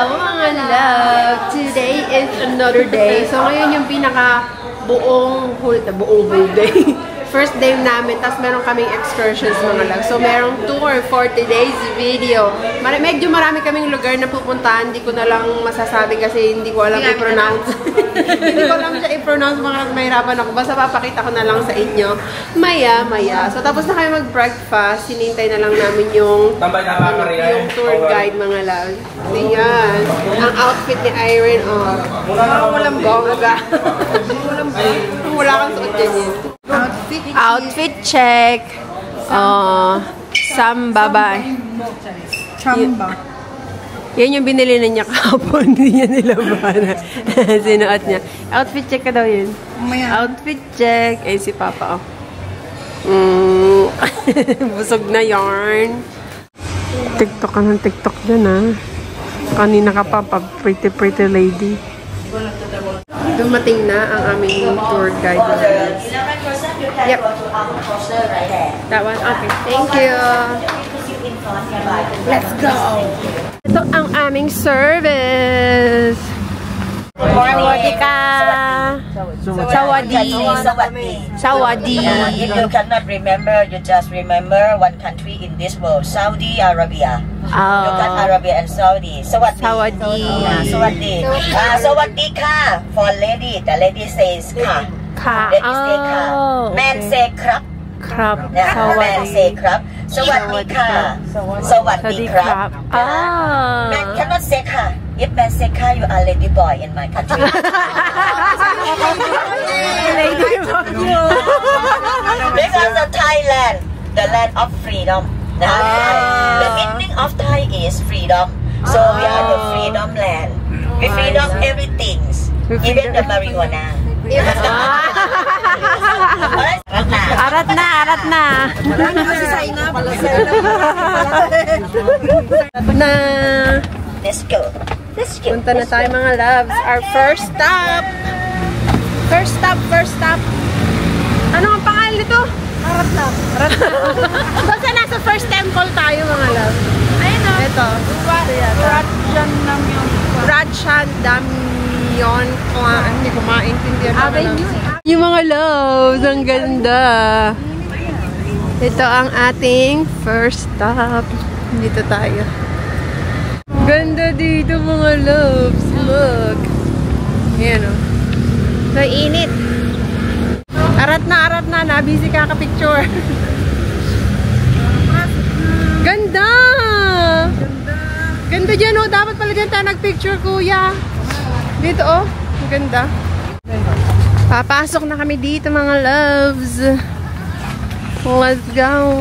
Hello mga love! Today is another day. So ngayon yung buong whole day. First day namin, tapos meron kaming excursions mga love. So merong tour for today's video. Medyo marami kaming lugar na pupuntahan. Hindi ko na lang masasabi kasi hindi ko alam i-pronounce. Hindi ko alam siya i-pronounce mga love. Mahirapan ako. Basta papakita ko na lang sa inyo. Maya. So tapos na kayo mag-breakfast. Hinintay na lang namin yung tour guide mga love. Ayan. Ang outfit ni Irene. Walang bongga. Wala kang suot dyan yun. Outfit check. Samba ba? Chamba. Yan yung binili na niya kahapon. Hindi niya nilaban. Sinuot niya. Outfit check ka daw yun. Outfit check. Eh, si Papa, busog na yarn. TikTok ka ng TikTok dyan, ha? Kanina ka pa, pretty lady. Dumating na ang aming tour guide. Yep. That one? Okay. Thank you. Let's go. Ito ang aming service. Sawadi ka. Sawadi. If you cannot remember, you just remember one country in this world, Saudi Arabia. You got Arabia and Saudi. Sawadi. Sawadi. Sawadi ka for lady. The lady says ka. Lady say ka. Man say krap. Krap. Man say krap. Sawadi ka. Sawadi krap. Man cannot say ka. If man say ka, you are lady boy in my country. Lady boy. Because of Thailand, the land of freedom. The meaning of Thai is freedom. So we are the freedom land. We freedom everything, even the marijuana. Arat na. Let's go. Punta na tayo mga loves. Our first stop. First stop. Ano ang pangalan nito? Arat na. Basta nasa first temple tayo mga loves. Ayun o. Ito. Rajan Damyon. Hindi ko maintindihan. Yung mga loves. Ang ganda. Ito ang ating first stop. Dito tayo. Ganda dito mga loves. Look. Ayan o. So, init. Arat na. Nabisi ka-picture. Ganda! Ganda dyan o. Dapat pala dyan tayo nag-picture, kuya. Dito o. Ganda. Papasok na kami dito mga loves. Let's go.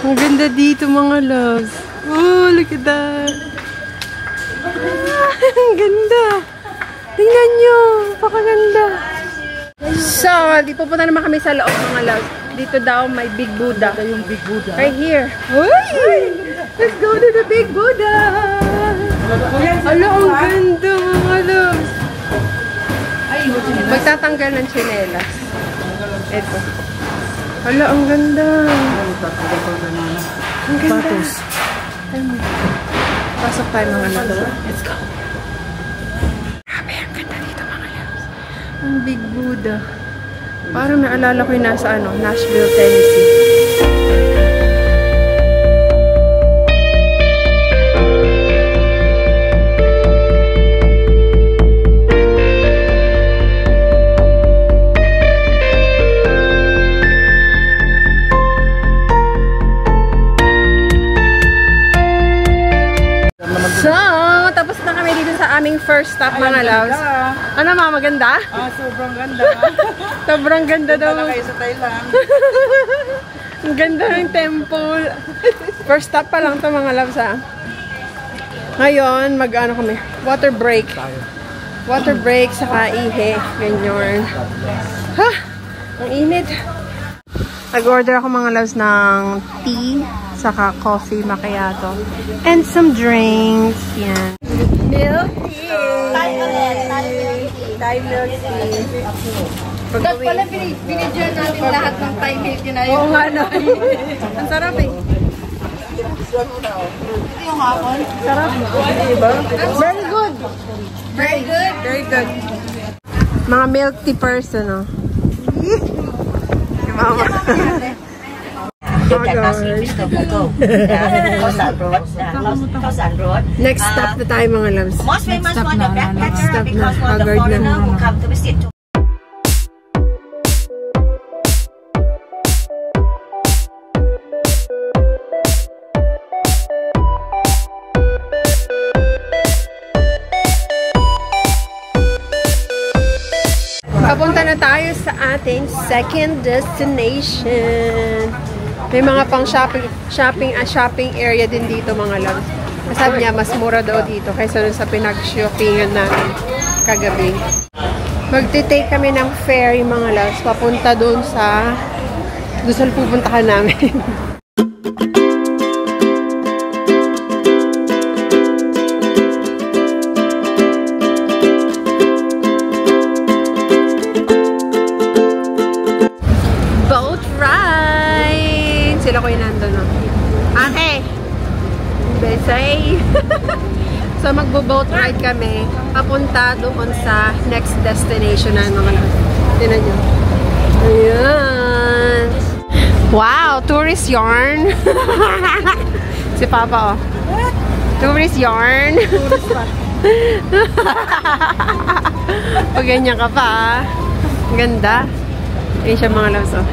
Ang ganda dito mga loves. Oh, look at that. Ang ganda. Tingnan nyo. Pakaganda. So, di pupunta naman kami sa loob mga loves. Dito daw may Big Buddha. Yung Big Buddha. Right here. Uy! Let's go to the Big Buddha. Alo, ang ganda mga loves. Magtatanggal ng tsinelas. Ito. Hala, ang ganda. Ang ganda. Pasok tayo mga loves. Let's go. Grabe, ang ganda dito mga loves. Ang Big Buddha. Parang naalala ko yung nasa Nashville, Tennessee. Aming first stop mga loves. Ano ma, maganda? Sobrang ganda. Sobrang ganda daw. Punta na kayo sa Thailand. Ang ganda ng temple. First stop pa lang to mga loves ha. Ngayon, mag-ano kami, water break. Water break, saka ihe. Ganyan. Ha! Ang init. Nag-order ako mga loves ng tea, saka coffee macchiato. And some drinks. Yan. Milk tea. Thai milk tea. Tapos pala binidyan natin lahat ng Thai milk tea na yun. Oo nga no. Ang sarap eh. Ito yung hapon. Sarap. Diba? Very good. Very good. Very good. Mga milk tea person, oh. Si Mama. Next stop na tayo mga loves. Most famous one, the backpacker, because for the Haggard foreigner who come to visit. Papunta na tayo sa ating second destination. May mga pang shopping area din dito mga loves. Sabi niya, mas mura daw dito kaysa dun sa pinag-shoppingan namin kagabi. Magte-take kami ng ferry mga loves, papunta dun sa pupuntahan namin. Sila ko yung nandun, no? Ate! Besay! So, magbo-boat ride kami. Papunta doon sa next destination na mga loves. Tinan nyo. Ayan! Wow! Tourist yarn! Si Papa, oh. Tourist yarn! Tourist pa. Pag ganyan ka pa, ganda. Ayun siya mga loves, oh.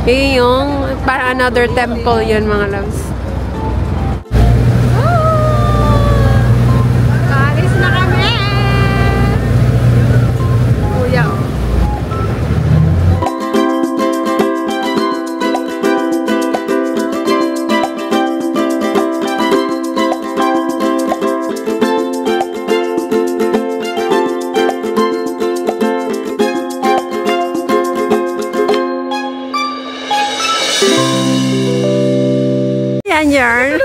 Yung para another temple yun mga loves. Alis na kami! Kuya, oh. Yarn.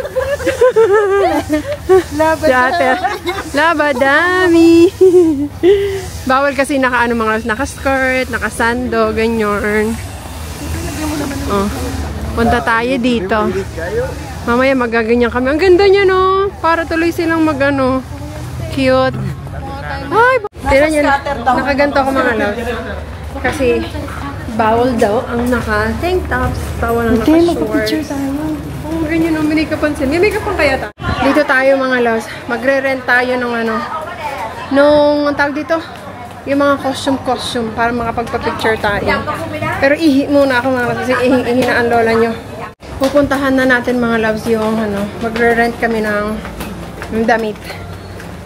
Labadami. Bawal kasi naka-ano mga naka-skirt, naka-sando, ganyan. Oh. Punta tayo dito. Mamaya magaganyan kami. Ang ganda niya, no? Para tuloy silang mag-ano. Cute. Ay, tira niya. Nakaganto ko mga loves. Kasi bawal daw ang naka-tank tops. Bawal ang naka-shorts. Ganyan, no? May makeupan sila. May makeupan kaya tayo. Dito tayo mga loves. Magre-rent tayo ng ano. Nung, ang tawag dito? Yung mga costume para makapagpa-picture tayo. Pero ihi muna ako mga loves. Kasi ihi na ang lola nyo. Pupuntahan na natin mga loves yung ano. Magre-rent kami ng damit.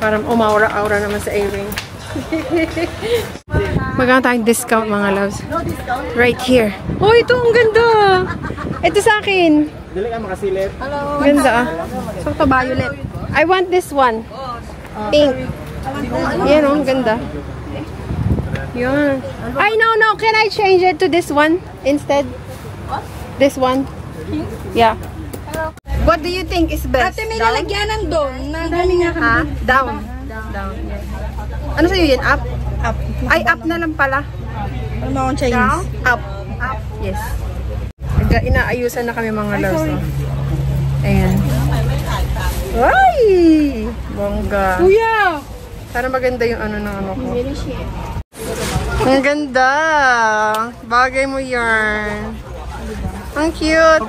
Para umaura-aura naman sa A-ring. Magkano tayong discount mga loves? Right here. Oh, ito ang ganda. Ito sa akin. Dili ka makasilip. Hello. Ganda ah. So, ito violet. I want this one. Pink. Yan oh, ganda. Yan. Ay, no. Can I change it to this one instead? This one? Yeah. What do you think is best? Ate, may lalagyanan doon. Dami nga ha? Down. Down. Ano sa'yo yun? Up? Up. Ay, up na lang pala. Ano mo akong Chinese? Down? Up. Up. Yes. Inaayusan na kami mga loves. Ayan. Ay! Bongga. Kuya! Sana maganda yung ano ng ano ko. Ang ganda! Bagay mo yarn. Ang cute!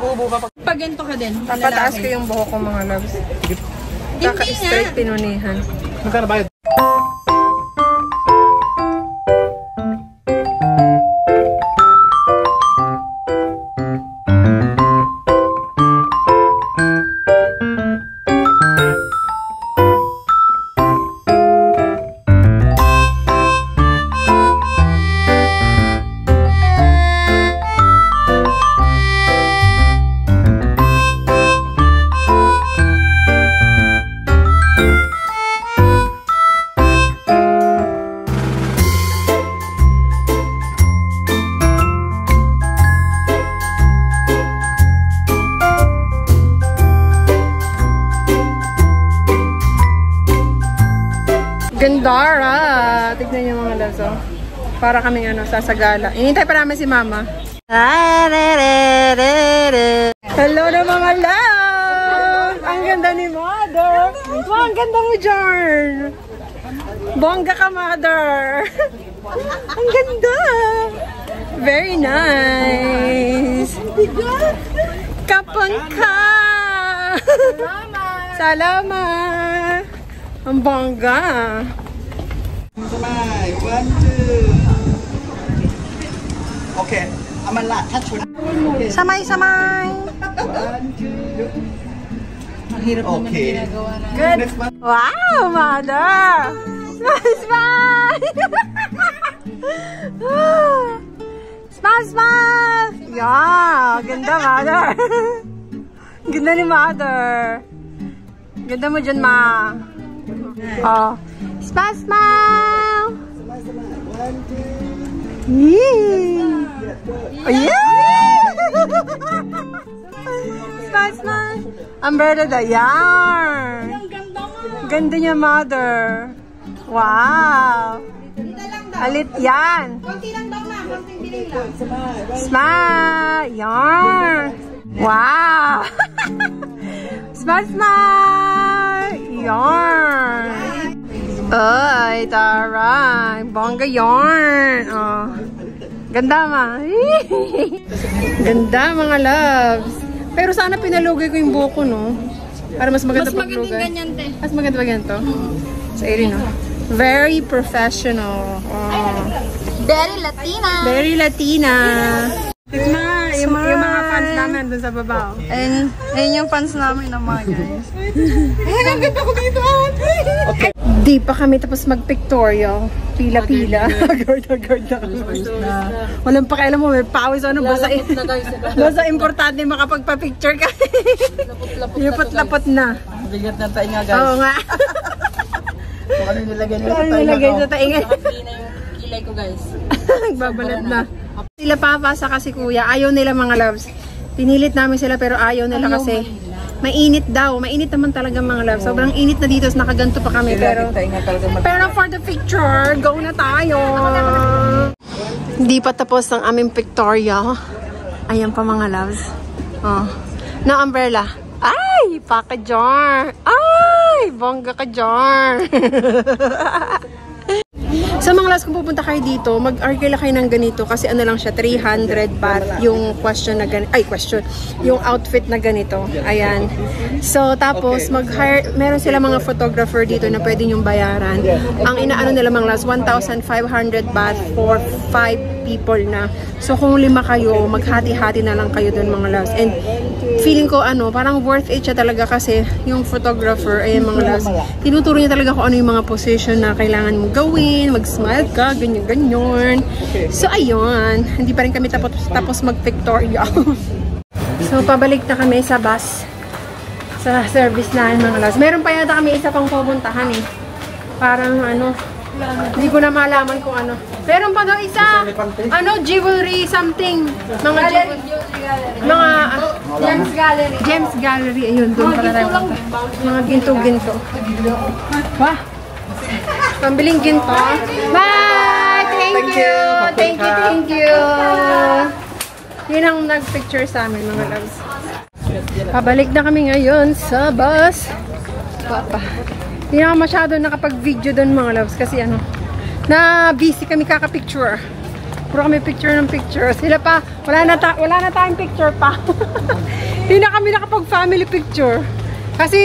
Pag ganito ka din. Papataas ko yung buhok ko mga loves. Kaka-straight pinunihan. Magkano bayad? Gandara! Tignan niyo mga loves, oh. Para kaming sasagala. Inintay pa namin si Mama. Hello na mga loves! Ang ganda ni Mother! Wow, ang ganda mo, Jarn! Bongga ka, Mother! Ang ganda! Very nice! Kapang ka! Salamat! Ang bongga! Samay, 1, 2. Okay, Amala, touch one. Okay. Samay-samay! 1, 2. Okay. Good! Next one. Wow, Mother! Smile, smile! Smile, smile! Yeah! Ganda, Mother! Ganda ni Mother! Ganda mo dyan, Ma! Oh. Smile, smile! 1, 2. Yeah! Oh, yeah! Smile, smile! Umbrella the yarn! Ganda niya, Mother! Wow! Alit yan! Konti lang daw na, konting biling lang. Smile! Yarn! Wow! Smile, smile! Yarn! Ay, taray! Bongga yarn! Oh. Ganda, Ma! Ganda, mga loves! Pero sana pinalugay ko yung buko, no? Para mas maganda paglugay. Mas maganda ganyan, te. Mas maganda ba ganito? Sa area, no? Very professional. Oh. Very Latina. Very Latina. Tignan, yung mga fans namin dun sa baba. And yung fans namin na mga guys. Ay, ang ganda ko dito. Okay. Di pa kami tapos mag-pictorial. Pila-pila. Garda. Walang pakialam mo, may pawis ano. Basta importante makapagpa-picture ka. Lapot-lapot na. Bigat na tayo nga, guys. Oo nga. Kung ano nilagay Sa tainga. Kilay ko, guys. Nagbabalat na. Sila papasa kasi kuya. Ayaw nila, mga loves. Pinilit namin sila pero ayaw nila kasi mainit daw. Mainit naman talaga, mga loves. Sobrang init na dito. Nakaganto pa kami. Pero for the picture, go na tayo. Hindi pa tapos ang aming pictorial. Ayan pa, mga loves. Oh. Na umbrella. Ay! Paka-jar! Ay! Bongga ka jar! Sa mga loves, kung pupunta kayo dito, mag-argala kayo ng ganito kasi ano lang siya, 300 baht yung question na ganito. Ay, question. Yung outfit na ganito. Ayan. So, tapos, mag-hire, meron sila mga photographer dito na pwede nyong bayaran. Ang inaano nila mga loves, 1,500 baht for 5 people na. So, kung 5 kayo, maghati-hati na lang kayo dun, mga loves. And, feeling ko, parang worth it siya talaga kasi yung photographer, ayan, mga loves, tinuturo niya talaga kung ano yung mga position na kailangan mo gawin, mag-smile ka, ganyan-ganyan. So, ayun. Hindi pa rin kami tapos mag-pictorial. So, pabalik na kami sa bus. Sa service na mga loves. Meron pa yata kami isa pang pupuntahan eh. Parang hindi ko na malaman kung ano. Meron pa daw isa, jewelry something. Mga James Gallery. James Gallery. Ayun, doon pala tayo. Mga ginto-ginto. Wah! Pambiling ginto. Bye! Thank you! Thank you! Yun ang nag-picture sa amin, mga loves. Pabalik na kami ngayon sa bus. Papa. Hindi na masyado nakapag-video doon, mga loves. Kasi na busy kami kaka-picture. Puro kami picture ng picture. Sila pa, wala na tayong picture pa. Hindi na kami nakapag-family picture. Kasi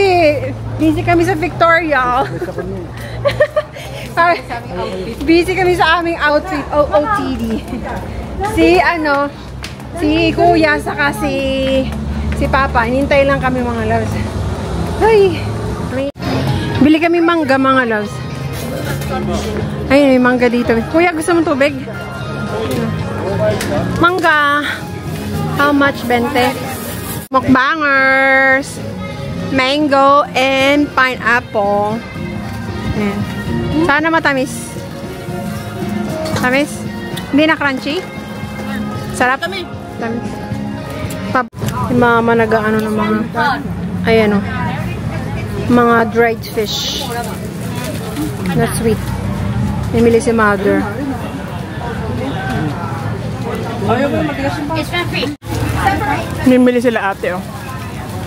busy kami sa Victoria. Busy kami sa aming outfit, OOTD. Si Kuya saka si Papa. Hinintay lang kami, mga loves. Ay! Bili kami mangga, mga loves. Ayun, may mangga dito. Kuya, gusto mong tubig? Mangga. How much, 20? Mukbangers. Mango and pineapple. Ayan. Sana matamis. Tamis? Hindi na crunchy? Sarap? Tamis. Si Mama nag-ano ng mga ayan o. Mga dried fish. na sweet. Namili si mother. Namili sila ate, oh.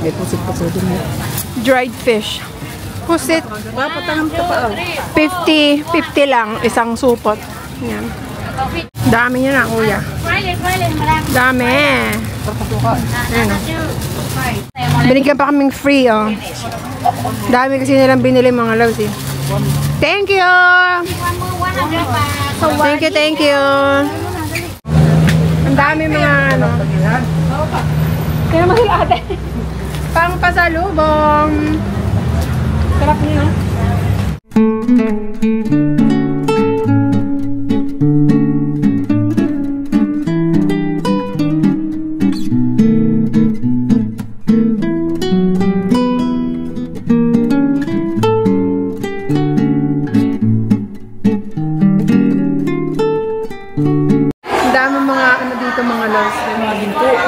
May pusit-pusit din mo. Dried fish. Pusit. 50 lang, isang supot. Yan. Dami niya na, kuya. Dami. Ayan, oh. Binigyan pa kaming free, oh. Dami kasi nilang binili mga loves, eh. Thank you! Thank you. Ang dami mga ano. Kaya naman sila ate. Pang pasalubong. Sarap niyo.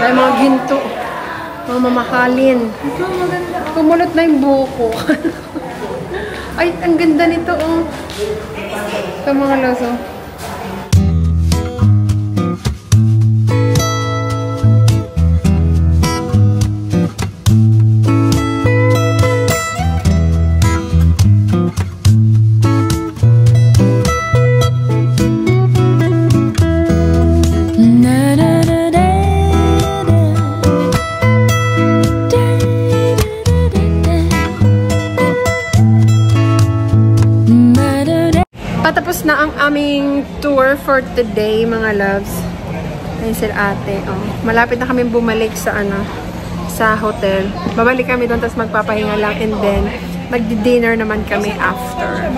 Mga ginto. Mga mamahalin. Kumulot na yung buko. Ay, ang ganda nito, oh. Ito mga loso. Patapos na ang aming tour for today, mga loves. Ayun sila ate, oh. Malapit na kami bumalik sa sa hotel. Babalik kami doon, tapos magpapahinga lang, and then magdi-dinner naman kami after.